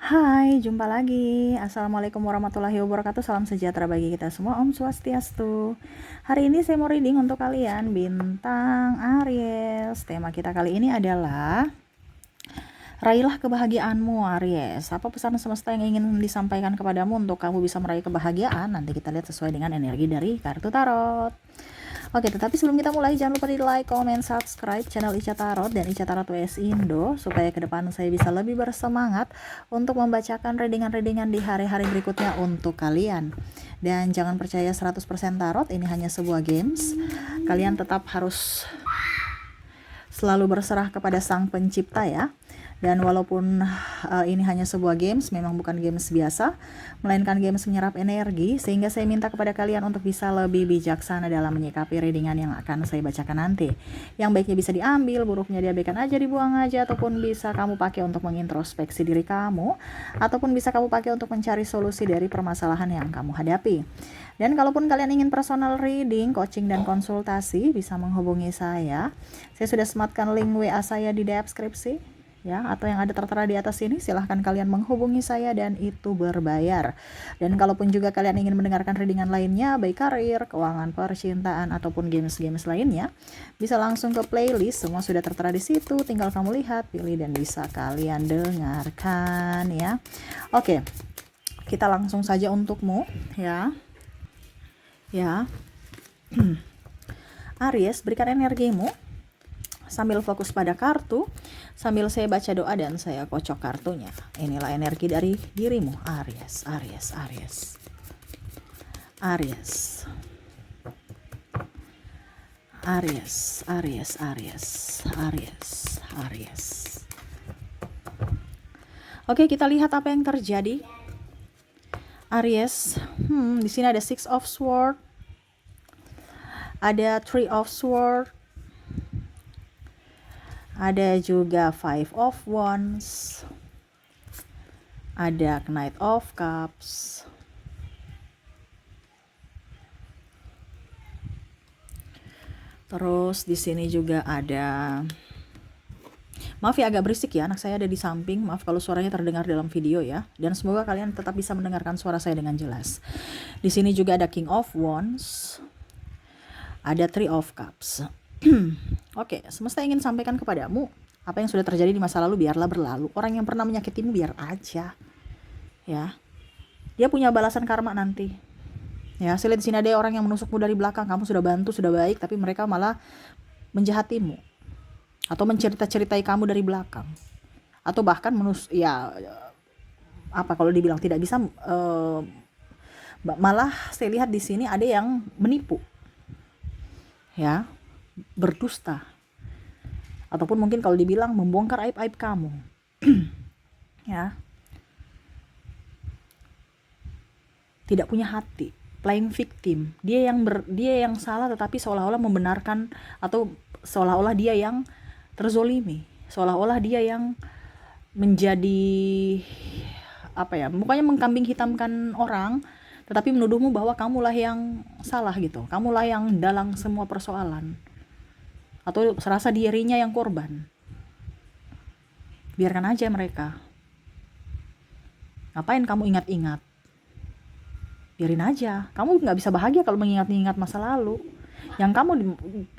Hai, jumpa lagi. Assalamualaikum warahmatullahi wabarakatuh. Salam sejahtera bagi kita semua. Om Swastiastu. Hari ini saya mau reading untuk kalian bintang Aries. Tema kita kali ini adalah raihlah kebahagiaanmu, Aries. Apa pesan semesta yang ingin disampaikan kepadamu untuk kamu bisa meraih kebahagiaan? Nanti kita lihat sesuai dengan energi dari kartu tarot. Oke, tetapi sebelum kita mulai, jangan lupa di like, comment, subscribe channel Ica Tarot dan Ica Tarot WS Indo, supaya ke depan saya bisa lebih bersemangat untuk membacakan readingan-readingan di hari-hari berikutnya untuk kalian. Dan jangan percaya 100% tarot, ini hanya sebuah games. Kalian tetap harus selalu berserah kepada sang pencipta ya. Dan walaupun ini hanya sebuah games, memang bukan games biasa, melainkan games menyerap energi, sehingga saya minta kepada kalian untuk bisa lebih bijaksana dalam menyikapi readingan yang akan saya bacakan nanti. Yang baiknya bisa diambil, buruknya diabaikan aja, dibuang aja, ataupun bisa kamu pakai untuk mengintrospeksi diri kamu, ataupun bisa kamu pakai untuk mencari solusi dari permasalahan yang kamu hadapi. Dan kalaupun kalian ingin personal reading, coaching, dan konsultasi, bisa menghubungi saya. Saya sudah sematkan link WA saya di deskripsi ya, atau yang ada tertera di atas ini. Silahkan kalian menghubungi saya dan itu berbayar. Dan kalaupun juga kalian ingin mendengarkan readingan lainnya, baik karir, keuangan, percintaan, ataupun games-games lainnya, bisa langsung ke playlist, semua sudah tertera di situ. Tinggal kamu lihat, pilih, dan bisa kalian dengarkan ya. Oke, kita langsung saja untukmu ya. Aries, berikan energimu sambil fokus pada kartu, sambil saya baca doa dan saya kocok kartunya. Inilah energi dari dirimu, Aries, Aries, Aries. Aries. Aries, Aries, Aries, Aries, Aries. Oke, kita lihat apa yang terjadi. Aries, di sini ada Six of Swords, ada Three of Swords, ada juga Five of Wands, ada Knight of Cups, terus di sini juga ada, maaf ya agak berisik ya, anak saya ada di samping, maaf kalau suaranya terdengar dalam video ya, dan semoga kalian tetap bisa mendengarkan suara saya dengan jelas. Di sini juga ada King of Wands, ada Three of Cups. Oke, semesta ingin sampaikan kepadamu, apa yang sudah terjadi di masa lalu biarlah berlalu. Orang yang pernah menyakitimu biar aja, ya. Dia punya balasan karma nanti. Ya, saya lihat di sini ada orang yang menusukmu dari belakang. Kamu sudah bantu, sudah baik, tapi mereka malah menjahatimu atau mencerita-ceritai kamu dari belakang. Atau bahkan apa kalau dibilang tidak bisa, malah saya lihat di sini ada yang menipu. Ya, berdusta. Ataupun mungkin kalau dibilang membongkar aib-aib kamu. Ya. Tidak punya hati, playing victim. Dia yang salah tetapi seolah-olah membenarkan, atau seolah-olah dia yang terzolimi, seolah-olah dia yang menjadi pokoknya mengkambing hitamkan orang, tetapi menuduhmu bahwa kamulah yang salah gitu, kamulah yang dalang semua persoalan, atau serasa dirinya yang korban. Biarkan aja mereka. Ngapain kamu ingat-ingat? Biarin aja. Kamu nggak bisa bahagia kalau mengingat-ingat masa lalu. Yang kamu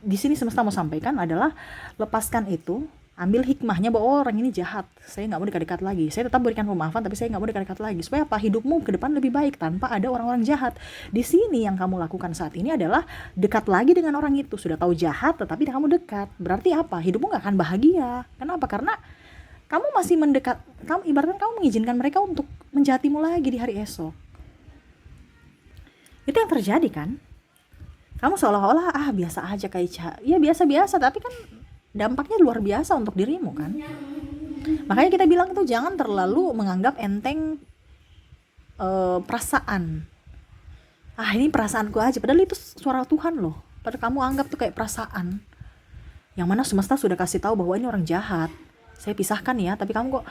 di sini semesta mau sampaikan adalah lepaskan itu, ambil hikmahnya bahwa orang ini jahat, saya nggak mau dekat-dekat lagi. Saya tetap berikan pemaafan, tapi saya nggak mau dekat-dekat lagi. Supaya apa? Hidupmu ke depan lebih baik tanpa ada orang-orang jahat. Di sini yang kamu lakukan saat ini adalah dekat lagi dengan orang itu. Sudah tahu jahat, tetapi kamu dekat. Berarti apa? Hidupmu nggak akan bahagia. Kenapa? Karena kamu masih mendekat. Ibaratnya kamu mengizinkan mereka untuk menjahatimu lagi di hari esok. Itu yang terjadi kan? Kamu seolah-olah biasa aja kayak ya biasa-biasa, tapi kan dampaknya luar biasa untuk dirimu kan. Makanya kita bilang itu jangan terlalu menganggap enteng perasaan. Ini perasaanku aja, padahal itu suara Tuhan loh. Padahal kamu anggap tuh kayak perasaan, yang mana semesta sudah kasih tahu bahwa ini orang jahat. Saya pisahkan ya, tapi kamu kok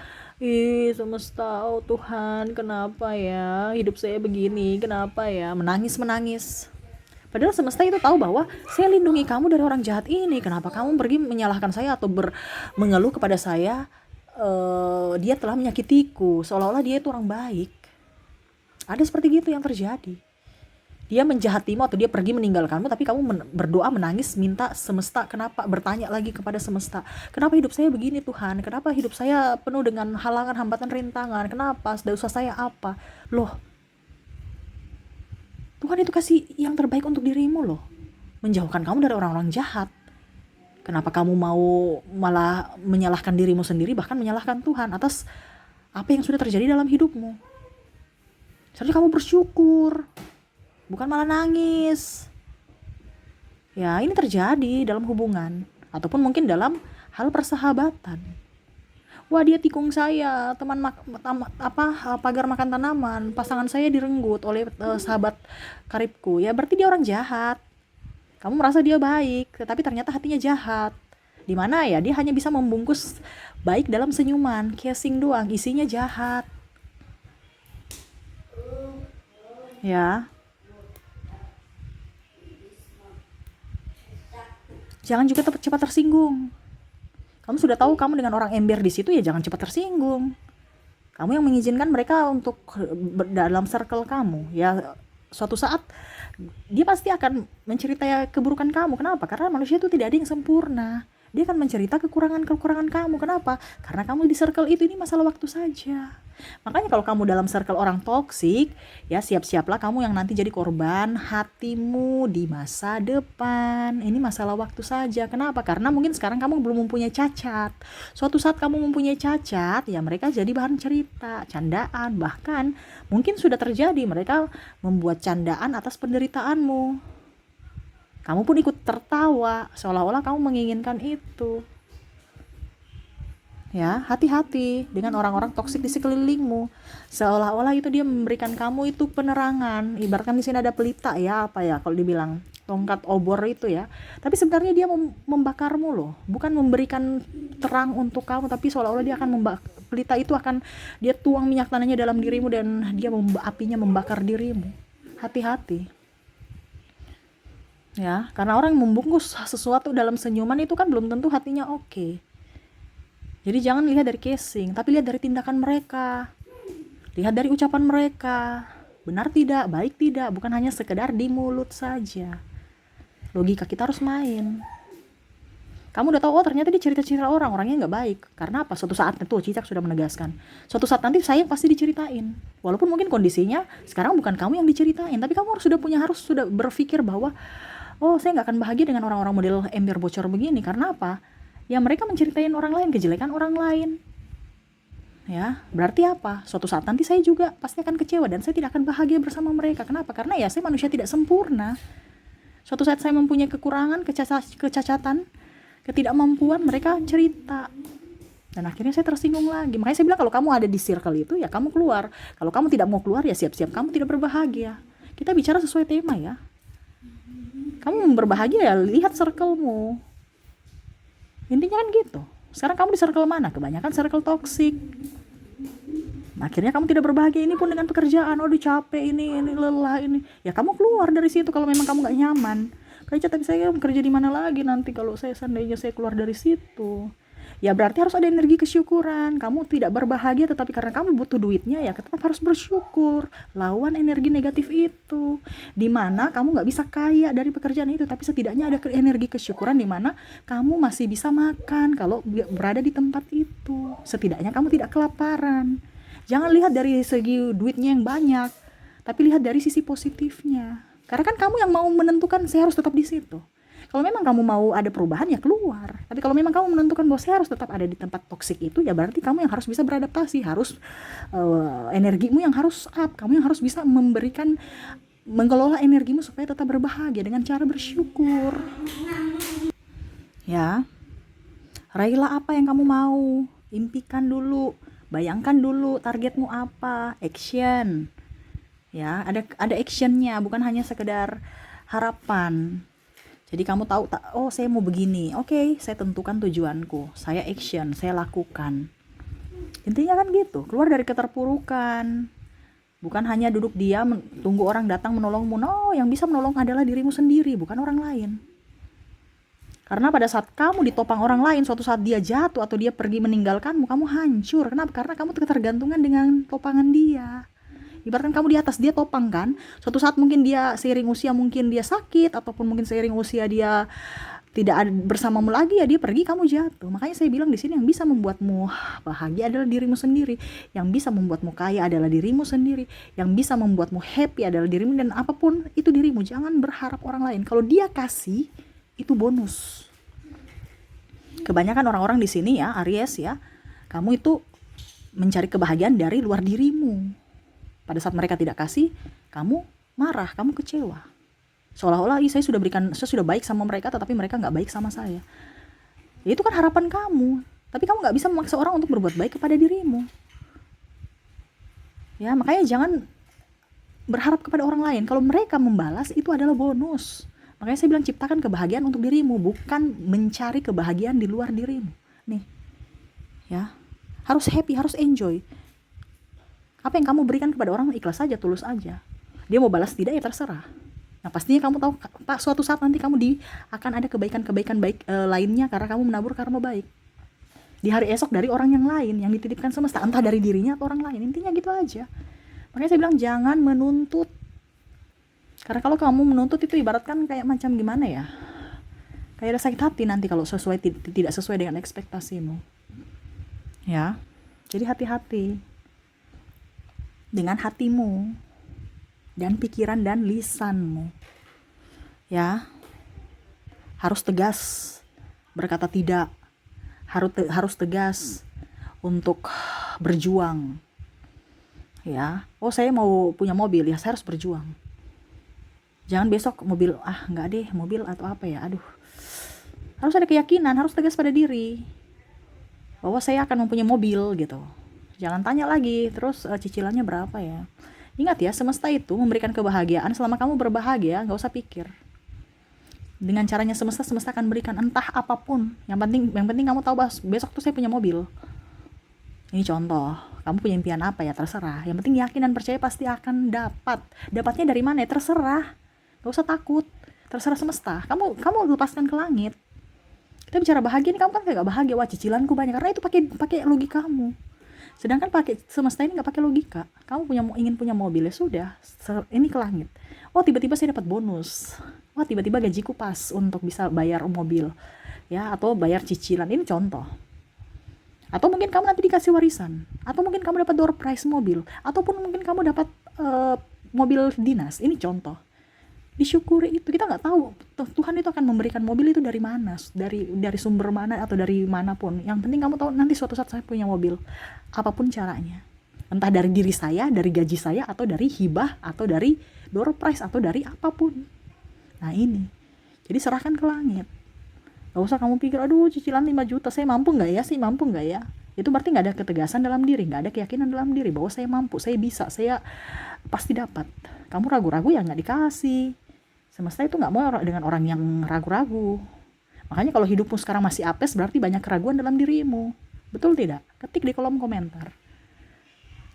semesta, oh Tuhan kenapa ya hidup saya begini, kenapa ya, menangis. Padahal semesta itu tahu bahwa saya lindungi kamu dari orang jahat ini. Kenapa kamu pergi menyalahkan saya atau mengeluh kepada saya dia telah menyakitiku, seolah-olah dia itu orang baik. Ada seperti gitu yang terjadi. Dia menjahatimu atau dia pergi meninggalkanmu, tapi kamu berdoa, menangis, minta semesta, kenapa, bertanya lagi kepada semesta, kenapa hidup saya begini Tuhan, kenapa hidup saya penuh dengan halangan, hambatan, rintangan, kenapa, dosa saya apa. Loh, Tuhan itu kasih yang terbaik untuk dirimu loh, menjauhkan kamu dari orang-orang jahat. Kenapa kamu mau malah menyalahkan dirimu sendiri, bahkan menyalahkan Tuhan atas apa yang sudah terjadi dalam hidupmu? Seharusnya kamu bersyukur, bukan malah nangis. Ya, ini terjadi dalam hubungan ataupun mungkin dalam hal persahabatan. Wah, dia tikung saya, pagar makan tanaman, pasangan saya direnggut oleh sahabat karibku. Ya berarti dia orang jahat. Kamu merasa dia baik, tetapi ternyata hatinya jahat. Di mana ya, dia hanya bisa membungkus baik dalam senyuman, casing doang, isinya jahat. Ya. Jangan juga cepat tersinggung. Kamu sudah tahu kamu dengan orang ember di situ, ya jangan cepat tersinggung. Kamu yang mengizinkan mereka untuk dalam circle kamu. Ya suatu saat dia pasti akan mencerita keburukan kamu. Kenapa? Karena manusia itu tidak ada yang sempurna. Dia akan mencerita kekurangan-kekurangan kamu. Kenapa? Karena kamu di circle itu, ini masalah waktu saja. Makanya kalau kamu dalam circle orang toksik, ya siap-siaplah kamu yang nanti jadi korban hatimu di masa depan. Ini masalah waktu saja. Kenapa? Karena mungkin sekarang kamu belum mempunyai cacat. Suatu saat kamu mempunyai cacat, ya mereka jadi bahan cerita, candaan. Bahkan mungkin sudah terjadi, mereka membuat candaan atas penderitaanmu. Kamu pun ikut tertawa, seolah-olah kamu menginginkan itu. Ya, hati-hati dengan orang-orang toksik di sekelilingmu. Seolah-olah itu dia memberikan kamu itu penerangan. Ibaratkan di sini ada pelita ya, apa ya kalau dibilang tongkat obor itu ya. Tapi sebenarnya dia membakarmu loh, bukan memberikan terang untuk kamu, tapi seolah-olah dia akan pelita itu akan dia tuang minyak tanahnya dalam dirimu dan dia apinya membakar dirimu. Hati-hati. Ya, karena orang yang membungkus sesuatu dalam senyuman itu kan belum tentu hatinya oke. Jadi jangan lihat dari casing, tapi lihat dari tindakan mereka. Lihat dari ucapan mereka. Benar tidak, baik tidak, bukan hanya sekedar di mulut saja. Logika kita harus main. Kamu udah tahu, oh ternyata dia cerita-cerita orangnya nggak baik. Karena apa? Suatu saat itu Cicak sudah menegaskan. Suatu saat nanti saya pasti diceritain. Walaupun mungkin kondisinya sekarang bukan kamu yang diceritain, tapi kamu harus sudah berpikir bahwa oh saya nggak akan bahagia dengan orang-orang model ember bocor begini. Karena apa? Ya mereka menceritain orang lain, kejelekan orang lain. Ya, berarti apa? Suatu saat nanti saya juga pasti akan kecewa dan saya tidak akan bahagia bersama mereka. Kenapa? Karena ya saya manusia tidak sempurna. Suatu saat saya mempunyai kekurangan, kecacatan, ketidakmampuan, mereka cerita. Dan akhirnya saya tersinggung lagi. Makanya saya bilang kalau kamu ada di circle itu, ya kamu keluar. Kalau kamu tidak mau keluar, ya siap-siap kamu tidak berbahagia. Kita bicara sesuai tema ya. Kamu berbahagia ya lihat circlemu. Intinya kan gitu. Sekarang kamu di circle mana? Kebanyakan circle toksik. Akhirnya kamu tidak berbahagia. Ini pun dengan pekerjaan. Oh capek ini lelah ini. Ya kamu keluar dari situ kalau memang kamu gak nyaman. Kayak tapi saya kerja di mana lagi nanti kalau seandainya saya keluar dari situ. Ya berarti harus ada energi kesyukuran. Kamu tidak berbahagia tetapi karena kamu butuh duitnya, ya tetap harus bersyukur. Lawan energi negatif itu. Dimana kamu gak bisa kaya dari pekerjaan itu, tapi setidaknya ada energi kesyukuran dimana kamu masih bisa makan kalau berada di tempat itu. Setidaknya kamu tidak kelaparan. Jangan lihat dari segi duitnya yang banyak, tapi lihat dari sisi positifnya. Karena kan kamu yang mau menentukan saya harus tetap di situ. Kalau memang kamu mau ada perubahan, ya keluar. Tapi kalau memang kamu menentukan bahwa saya harus tetap ada di tempat toksik itu, ya berarti kamu yang harus bisa beradaptasi, harus energimu yang harus up, kamu yang harus bisa mengelola energimu supaya tetap berbahagia dengan cara bersyukur. Ya, raihlah apa yang kamu mau, impikan dulu, bayangkan dulu targetmu apa, action. Ya, ada actionnya, bukan hanya sekedar harapan. Jadi kamu tahu, oh saya mau begini, oke, saya tentukan tujuanku, saya action, saya lakukan. Intinya kan gitu, keluar dari keterpurukan. Bukan hanya duduk diam, tunggu orang datang menolongmu. No, yang bisa menolong adalah dirimu sendiri, bukan orang lain. Karena pada saat kamu ditopang orang lain, suatu saat dia jatuh atau dia pergi meninggalkanmu, kamu hancur. Kenapa? Karena kamu ketergantungan dengan topangan dia. Ibaratkan kamu di atas, dia topang kan. Suatu saat mungkin dia seiring usia mungkin dia sakit, ataupun mungkin seiring usia dia tidak ada bersamamu lagi, ya dia pergi, kamu jatuh. Makanya saya bilang di sini yang bisa membuatmu bahagia adalah dirimu sendiri. Yang bisa membuatmu kaya adalah dirimu sendiri. Yang bisa membuatmu happy adalah dirimu, dan apapun itu dirimu. Jangan berharap orang lain. Kalau dia kasih, itu bonus. Kebanyakan orang-orang di sini ya, Aries ya, kamu itu mencari kebahagiaan dari luar dirimu. Pada saat mereka tidak kasih, kamu marah, kamu kecewa. Seolah-olah saya sudah baik sama mereka, tetapi mereka nggak baik sama saya. Ya, itu kan harapan kamu, tapi kamu nggak bisa memaksa orang untuk berbuat baik kepada dirimu. Ya, makanya jangan berharap kepada orang lain. Kalau mereka membalas, itu adalah bonus. Makanya saya bilang ciptakan kebahagiaan untuk dirimu, bukan mencari kebahagiaan di luar dirimu. Nih, ya, harus happy, harus enjoy. Apa yang kamu berikan kepada orang, ikhlas aja, tulus aja. Dia mau balas tidak, ya terserah. Nah, pastinya kamu tahu, Pak, suatu saat nanti kamu akan ada kebaikan-kebaikan baik lainnya, karena kamu menabur karma baik. Di hari esok dari orang yang lain, yang dititipkan semesta, entah dari dirinya atau orang lain. Intinya gitu aja. Makanya saya bilang jangan menuntut. Karena kalau kamu menuntut itu ibaratkan kayak macam gimana ya, kayak ada sakit hati nanti kalau tidak sesuai dengan ekspektasimu. Ya, jadi hati-hati dengan hatimu dan pikiran dan lisanmu. Ya, harus tegas berkata tidak, harus tegas untuk berjuang. Ya, oh saya mau punya mobil, ya saya harus berjuang. Jangan besok mobil, enggak deh mobil atau apa ya, aduh. Harus ada keyakinan, harus tegas pada diri bahwa saya akan mempunyai mobil gitu. Jangan tanya lagi, terus cicilannya berapa ya. Ingat ya, semesta itu memberikan kebahagiaan selama kamu berbahagia, gak usah pikir. Dengan caranya semesta akan berikan entah apapun. Yang penting kamu tahu bahwa besok tuh saya punya mobil. Ini contoh, kamu punya impian apa ya, terserah. Yang penting yakin dan percaya pasti akan dapat. Dapatnya dari mana ya, terserah. Gak usah takut, terserah semesta. Kamu lepaskan ke langit. Kita bicara bahagia nih, kamu kan gak bahagia, wah cicilanku banyak, karena itu pakai logika kamu. Sedangkan pakai semesta ini nggak pakai logika. Kamu ingin punya mobil, ya sudah, ini ke langit. Oh, tiba-tiba saya dapat bonus. Wah, tiba-tiba gajiku pas untuk bisa bayar mobil, ya, atau bayar cicilan. Ini contoh. Atau mungkin kamu nanti dikasih warisan, atau mungkin kamu dapat door prize mobil, ataupun mungkin kamu dapat mobil dinas. Ini contoh. Disyukuri itu. Kita nggak tahu Tuhan itu akan memberikan mobil itu dari mana, dari sumber mana atau dari manapun. Yang penting kamu tahu nanti suatu saat saya punya mobil, apapun caranya, entah dari diri saya, dari gaji saya, atau dari hibah, atau dari door prize, atau dari apapun. Nah ini, jadi serahkan ke langit. Gak usah kamu pikir, aduh cicilan 5 juta, saya mampu nggak ya, itu berarti nggak ada ketegasan dalam diri, nggak ada keyakinan dalam diri bahwa saya mampu, saya bisa, saya pasti dapat. Kamu ragu-ragu, ya nggak dikasih. Semesta itu nggak mau dengan orang yang ragu-ragu. Makanya kalau hidupmu sekarang masih apes, berarti banyak keraguan dalam dirimu. Betul tidak? Ketik di kolom komentar.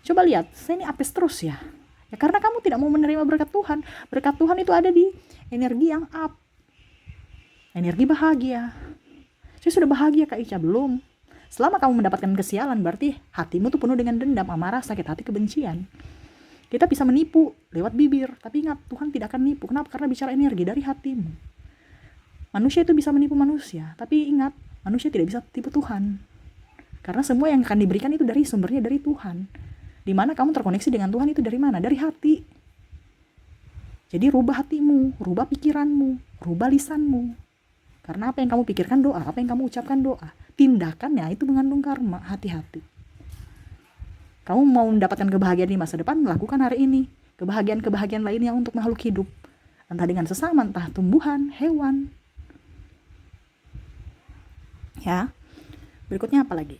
Coba lihat, saya ini apes terus ya. Ya karena kamu tidak mau menerima berkat Tuhan. Berkat Tuhan itu ada di energi yang up, energi bahagia. Saya sudah bahagia Kak Ica, belum? Selama kamu mendapatkan kesialan, berarti hatimu tuh penuh dengan dendam, amarah, sakit hati, kebencian. Kita bisa menipu lewat bibir, tapi ingat, Tuhan tidak akan nipu. Kenapa? Karena bicara energi dari hatimu. Manusia itu bisa menipu manusia, tapi ingat, manusia tidak bisa tipu Tuhan. Karena semua yang akan diberikan itu dari sumbernya dari Tuhan. Dimana kamu terkoneksi dengan Tuhan itu dari mana? Dari hati. Jadi rubah hatimu, rubah pikiranmu, rubah lisanmu. Karena apa yang kamu pikirkan doa, apa yang kamu ucapkan doa. Tindakannya itu mengandung karma, hati-hati. Kamu mau mendapatkan kebahagiaan di masa depan, lakukan hari ini. Kebahagiaan lainnya untuk makhluk hidup. Entah dengan sesama, entah tumbuhan, hewan. Ya. Berikutnya apa lagi?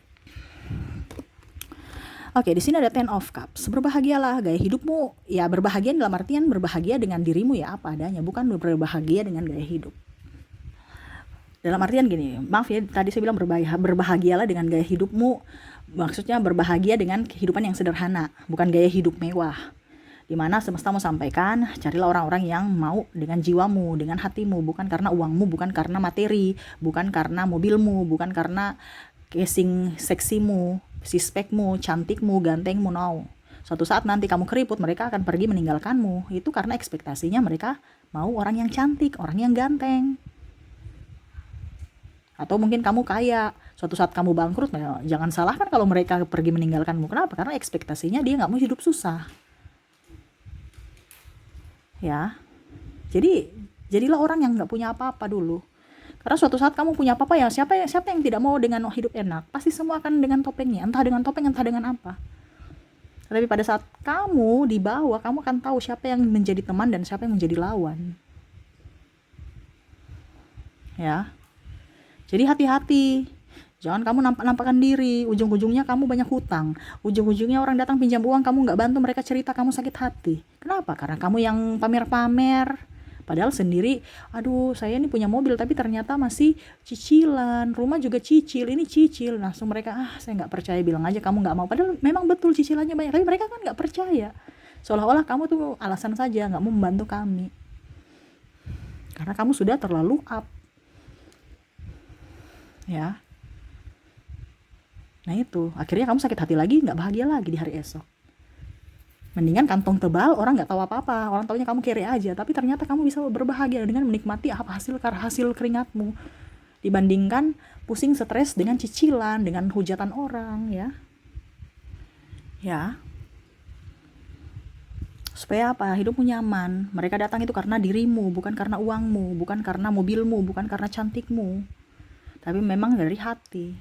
Oke, di sini ada Ten of Cups. Berbahagialah, gaya hidupmu. Ya, berbahagia dalam artian berbahagia dengan dirimu ya apa adanya, bukan berbahagia dengan gaya hidup. Dalam artian gini, maaf ya, tadi saya bilang berbahagialah dengan gaya hidupmu. Maksudnya berbahagia dengan kehidupan yang sederhana, bukan gaya hidup mewah. Dimana semesta mau sampaikan, carilah orang-orang yang mau dengan jiwamu, dengan hatimu, bukan karena uangmu, bukan karena materi, bukan karena mobilmu, bukan karena casing seksimu, sispekmu, cantikmu, gantengmu, no. Suatu saat nanti kamu keriput, mereka akan pergi meninggalkanmu. Itu karena ekspektasinya mereka mau orang yang cantik, orang yang ganteng. Atau mungkin kamu kaya, suatu saat kamu bangkrut, jangan salahkan kalau mereka pergi meninggalkanmu. Kenapa? Karena ekspektasinya dia nggak mau hidup susah. Ya, jadi jadilah orang yang nggak punya apa-apa dulu. Karena suatu saat kamu punya apa-apa, ya siapa yang tidak mau dengan hidup enak? Pasti semua akan dengan topengnya, entah dengan topeng, entah dengan apa. Tapi pada saat kamu di bawah, kamu akan tahu siapa yang menjadi teman dan siapa yang menjadi lawan. Ya, jadi hati-hati. Jangan kamu nampak-nampakkan diri, ujung-ujungnya kamu banyak hutang. Ujung-ujungnya orang datang pinjam uang, kamu nggak bantu, mereka cerita, kamu sakit hati. Kenapa? Karena kamu yang pamer-pamer. Padahal sendiri, aduh saya ini punya mobil, tapi ternyata masih cicilan. Rumah juga cicil, ini cicil. Langsung mereka, saya nggak percaya, bilang aja kamu nggak mau. Padahal memang betul cicilannya banyak, tapi mereka kan nggak percaya. Seolah-olah kamu tuh alasan saja, nggak mau membantu kami. Karena kamu sudah terlalu up. Ya. Nah itu, akhirnya kamu sakit hati lagi, nggak bahagia lagi di hari esok. Mendingan kantong tebal, orang nggak tahu apa-apa, orang taunya kamu kere aja, tapi ternyata kamu bisa berbahagia dengan menikmati hasil keringatmu, dibandingkan pusing stres dengan cicilan, dengan hujatan orang, ya. Ya. Supaya apa? Hidupmu nyaman. Mereka datang itu karena dirimu, bukan karena uangmu, bukan karena mobilmu, bukan karena cantikmu, tapi memang dari hati.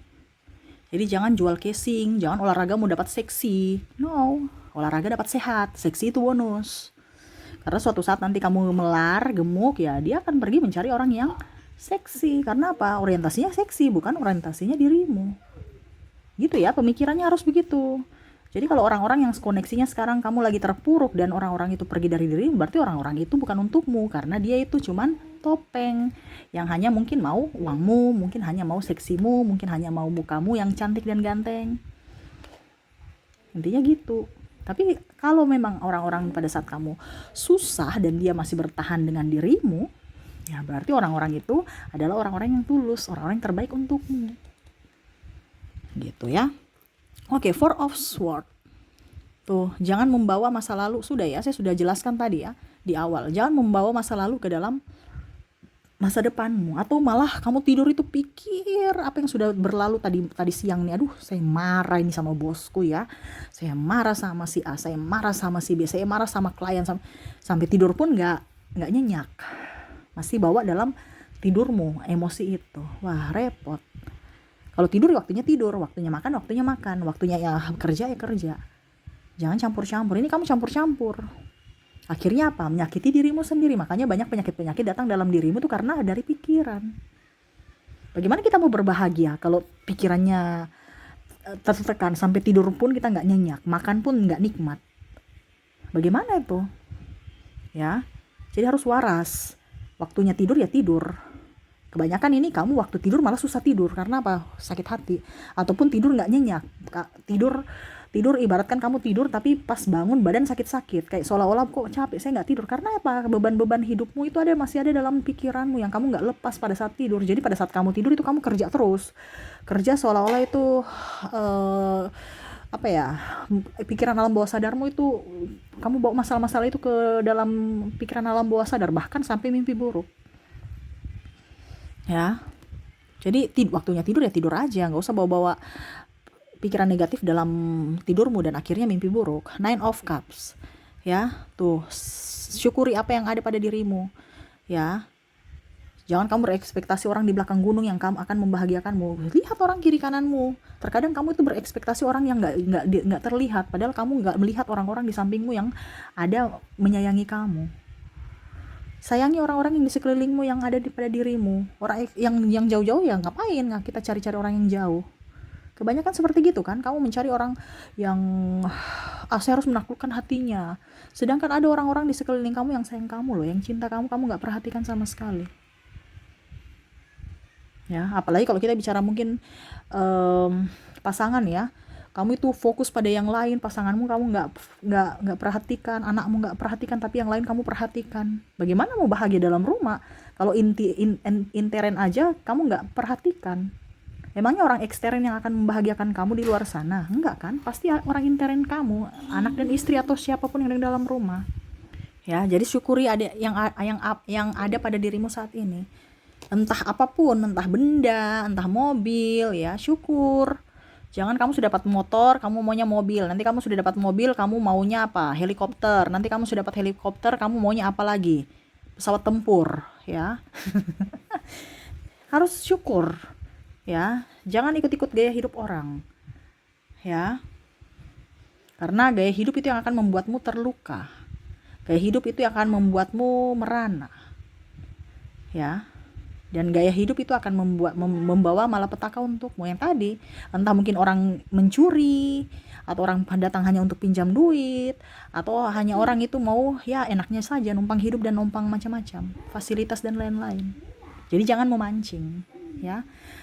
Jadi jangan jual casing, jangan olahraga mau dapat seksi. No, olahraga dapat sehat, seksi itu bonus. Karena suatu saat nanti kamu melar, gemuk, ya dia akan pergi mencari orang yang seksi. Karena apa? Orientasinya seksi, bukan orientasinya dirimu. Gitu ya, pemikirannya harus begitu. Jadi kalau orang-orang yang koneksinya sekarang kamu lagi terpuruk dan orang-orang itu pergi dari dirimu, berarti orang-orang itu bukan untukmu, karena dia itu cuman topeng yang hanya mungkin mau uangmu, mungkin hanya mau seksimu, mungkin hanya mau mukamu yang cantik dan ganteng. Intinya gitu. Tapi kalau memang orang-orang pada saat kamu susah dan dia masih bertahan dengan dirimu, ya berarti orang-orang itu adalah orang-orang yang tulus, orang-orang yang terbaik untukmu. Gitu ya. Oke, Four of Swords. Tuh, jangan membawa masa lalu. Sudah ya, saya sudah jelaskan tadi ya di awal. Jangan membawa masa lalu ke dalam masa depanmu, atau malah kamu tidur itu pikir apa yang sudah berlalu tadi siang nih. Aduh, saya marah ini sama bosku ya. Saya marah sama si A, saya marah sama si B, saya marah sama klien, sampai tidur pun nggak nyenyak. Masih bawa dalam tidurmu emosi itu. Wah, repot. Kalau tidur waktunya tidur, waktunya makan, waktunya ya kerja ya kerja. Jangan campur-campur. Ini kamu campur-campur. Akhirnya apa? Menyakiti dirimu sendiri. Makanya banyak penyakit-penyakit datang dalam dirimu tuh karena dari pikiran. Bagaimana kita mau berbahagia kalau pikirannya tertekan, sampai tidur pun kita nggak nyenyak, makan pun nggak nikmat? Bagaimana itu? Ya, jadi harus waras. Waktunya tidur ya tidur. Kebanyakan ini kamu waktu tidur malah susah tidur. Karena apa? Sakit hati. Ataupun tidur nggak nyenyak. Tidur ibaratkan kamu tidur tapi pas bangun badan sakit-sakit. Kayak seolah-olah kok capek, saya nggak tidur. Karena apa? Beban-beban hidupmu itu masih ada dalam pikiranmu yang kamu nggak lepas pada saat tidur. Jadi pada saat kamu tidur itu kamu kerja terus. Kerja seolah-olah itu pikiran alam bawah sadarmu itu, kamu bawa masalah-masalah itu ke dalam pikiran alam bawah sadar. Bahkan sampai mimpi buruk. Ya, jadi waktunya tidur ya tidur aja, nggak usah bawa-bawa pikiran negatif dalam tidurmu dan akhirnya mimpi buruk. Nine of Cups, ya tuh, syukuri apa yang ada pada dirimu, ya. Jangan kamu berekspektasi orang di belakang gunung yang kamu akan membahagiakanmu. Lihat orang kiri kananmu. Terkadang kamu itu berekspektasi orang yang nggak terlihat, padahal kamu nggak melihat orang-orang di sampingmu yang ada menyayangi kamu. Sayangi orang-orang yang di sekelilingmu yang ada pada dirimu. Orang yang jauh-jauh ya ngapain kita cari-cari orang yang jauh. Kebanyakan seperti gitu kan, kamu mencari orang yang saya harus menaklukkan hatinya. Sedangkan ada orang-orang di sekeliling kamu yang sayang kamu loh, yang cinta kamu nggak perhatikan sama sekali. Ya, apalagi kalau kita bicara mungkin pasangan ya. Kamu itu fokus pada yang lain, pasanganmu kamu nggak perhatikan, anakmu nggak perhatikan, tapi yang lain kamu perhatikan. Bagaimana mau bahagia dalam rumah kalau intern aja kamu nggak perhatikan? Emangnya orang ekstern yang akan membahagiakan kamu di luar sana? Enggak kan? Pasti orang intern kamu, anak dan istri atau siapapun yang ada di dalam rumah. Ya, jadi syukuri ada yang ada pada dirimu saat ini. Entah apapun, entah benda, entah mobil, ya syukur. Jangan kamu sudah dapat motor, kamu maunya mobil. Nanti kamu sudah dapat mobil, kamu maunya apa? Helikopter. Nanti kamu sudah dapat helikopter, kamu maunya apa lagi? Pesawat tempur, ya. Harus syukur, ya. Jangan ikut-ikut gaya hidup orang, ya. Karena gaya hidup itu yang akan membuatmu terluka. Gaya hidup itu yang akan membuatmu merana, ya. Dan gaya hidup itu akan membawa malapetaka untukmu. Yang tadi, entah mungkin orang mencuri, atau orang datang hanya untuk pinjam duit, atau hanya orang itu mau ya enaknya saja numpang hidup dan numpang macam-macam, fasilitas dan lain-lain. Jadi jangan memancing, ya.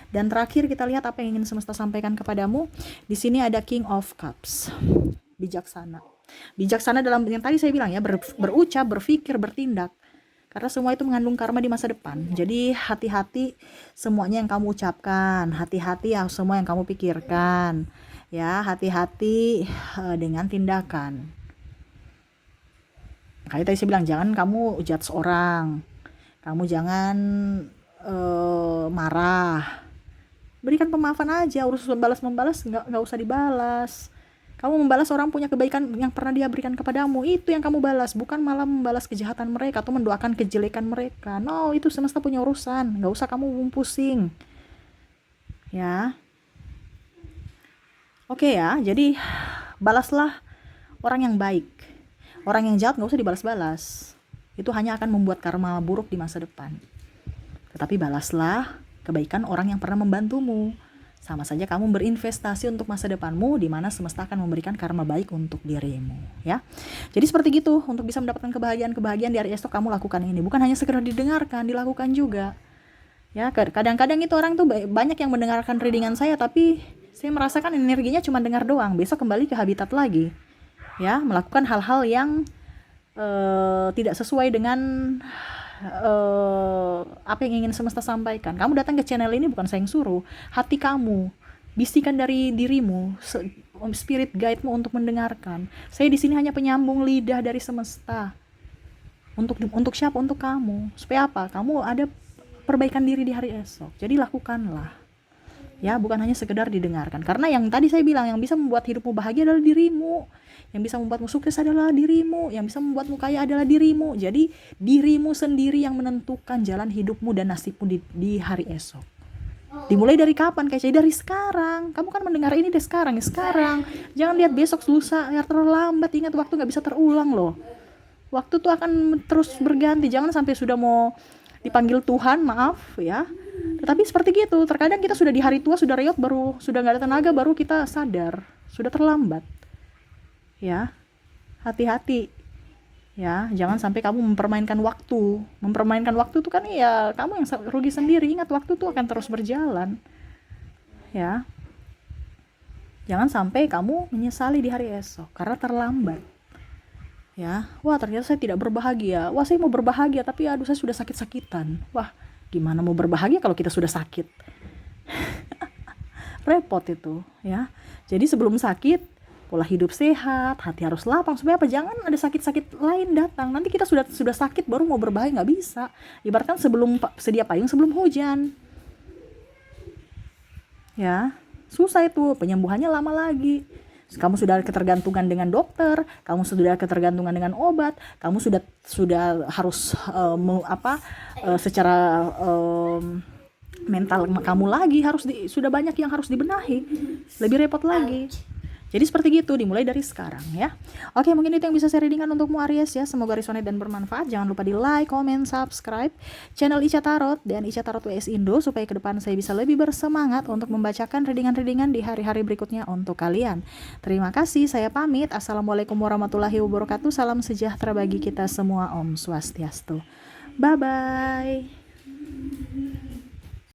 Dan terakhir kita lihat apa yang ingin semesta sampaikan kepadamu. Di sini ada King of Cups, bijaksana. Bijaksana dalam yang tadi saya bilang ya, berucap, berpikir, bertindak. Karena semua itu mengandung karma di masa depan. Jadi hati-hati semuanya yang kamu ucapkan, hati-hati ya semua yang kamu pikirkan, ya hati-hati dengan tindakan. Kayak tadi saya bilang, jangan kamu judge orang, kamu jangan marah, berikan pemaafan aja. Urusan membalas nggak usah dibalas. Kamu membalas orang punya kebaikan yang pernah dia berikan kepadamu, itu yang kamu balas, bukan malah membalas kejahatan mereka atau mendoakan kejelekan mereka. No, itu semesta punya urusan, nggak usah kamu pusing, ya. Oke ya, jadi balaslah orang yang baik. Orang yang jahat nggak usah dibalas-balas, itu hanya akan membuat karma buruk di masa depan. Tetapi balaslah kebaikan orang yang pernah membantumu. Sama saja kamu berinvestasi untuk masa depanmu, di mana semesta akan memberikan karma baik untuk dirimu, ya. Jadi seperti gitu, untuk bisa mendapatkan kebahagiaan di hari esok kamu lakukan ini. Bukan hanya sekedar didengarkan, dilakukan juga. Ya, kadang-kadang itu orang tuh banyak yang mendengarkan readingan saya, tapi saya merasakan energinya cuma dengar doang. Besok kembali ke habitat lagi. Ya, melakukan hal-hal yang tidak sesuai dengan apa yang ingin semesta sampaikan. Kamu datang ke channel ini bukan saya yang suruh, hati kamu, bisikan dari dirimu, spirit guide-mu untuk mendengarkan. Saya di sini hanya penyambung lidah dari semesta. Untuk siapa? Untuk kamu. Supaya apa? Kamu ada perbaikan diri di hari esok. Jadi lakukanlah. Ya, bukan hanya sekedar didengarkan. Karena yang tadi saya bilang, yang bisa membuat hidupmu bahagia adalah dirimu. Yang bisa membuatmu sukses adalah dirimu. Yang bisa membuatmu kaya adalah dirimu. Jadi dirimu sendiri yang menentukan jalan hidupmu dan nasibmu di hari esok. Dimulai dari kapan? Kayak dari sekarang. Kamu kan mendengar ini dari sekarang. Ya sekarang. Jangan lihat besok, lusa, ya terlambat. Ingat, waktu gak bisa terulang loh. Waktu tuh akan terus berganti. Jangan sampai sudah mau dipanggil Tuhan, maaf ya. Tetapi seperti gitu. Terkadang kita sudah di hari tua, sudah reot, baru sudah gak ada tenaga, baru kita sadar. Sudah terlambat. Ya, hati-hati, ya, jangan sampai kamu mempermainkan waktu. Mempermainkan waktu itu kan ya kamu yang rugi sendiri. Ingat, waktu itu akan terus berjalan, ya. Jangan sampai kamu menyesali di hari esok karena terlambat, ya. Wah, ternyata saya tidak berbahagia. Wah, saya mau berbahagia tapi aduh saya sudah sakit-sakitan. Wah, gimana mau berbahagia kalau kita sudah sakit? Repot itu, ya. Jadi sebelum sakit, pola hidup sehat, hati harus lapang. Supaya apa? Jangan ada sakit-sakit lain datang. Nanti kita sudah sakit baru mau berbahagia, nggak bisa. Ibaratkan sebelum sedia payung sebelum hujan. Ya, susah itu. Penyembuhannya lama lagi. Kamu sudah ketergantungan dengan dokter, kamu sudah ketergantungan dengan obat, kamu sudah harus secara mental kamu lagi sudah banyak yang harus dibenahi. Lebih repot lagi. Jadi seperti gitu, dimulai dari sekarang ya. Oke, mungkin itu yang bisa saya readingkan untukmu Aries ya. Semoga resonate dan bermanfaat. Jangan lupa di like, comment, subscribe channel Ica Tarot dan Ica Tarot WS Indo supaya ke depan saya bisa lebih bersemangat untuk membacakan readingan-readingan di hari-hari berikutnya untuk kalian. Terima kasih, saya pamit. Assalamualaikum warahmatullahi wabarakatuh. Salam sejahtera bagi kita semua. Om Swastiastu. Bye-bye.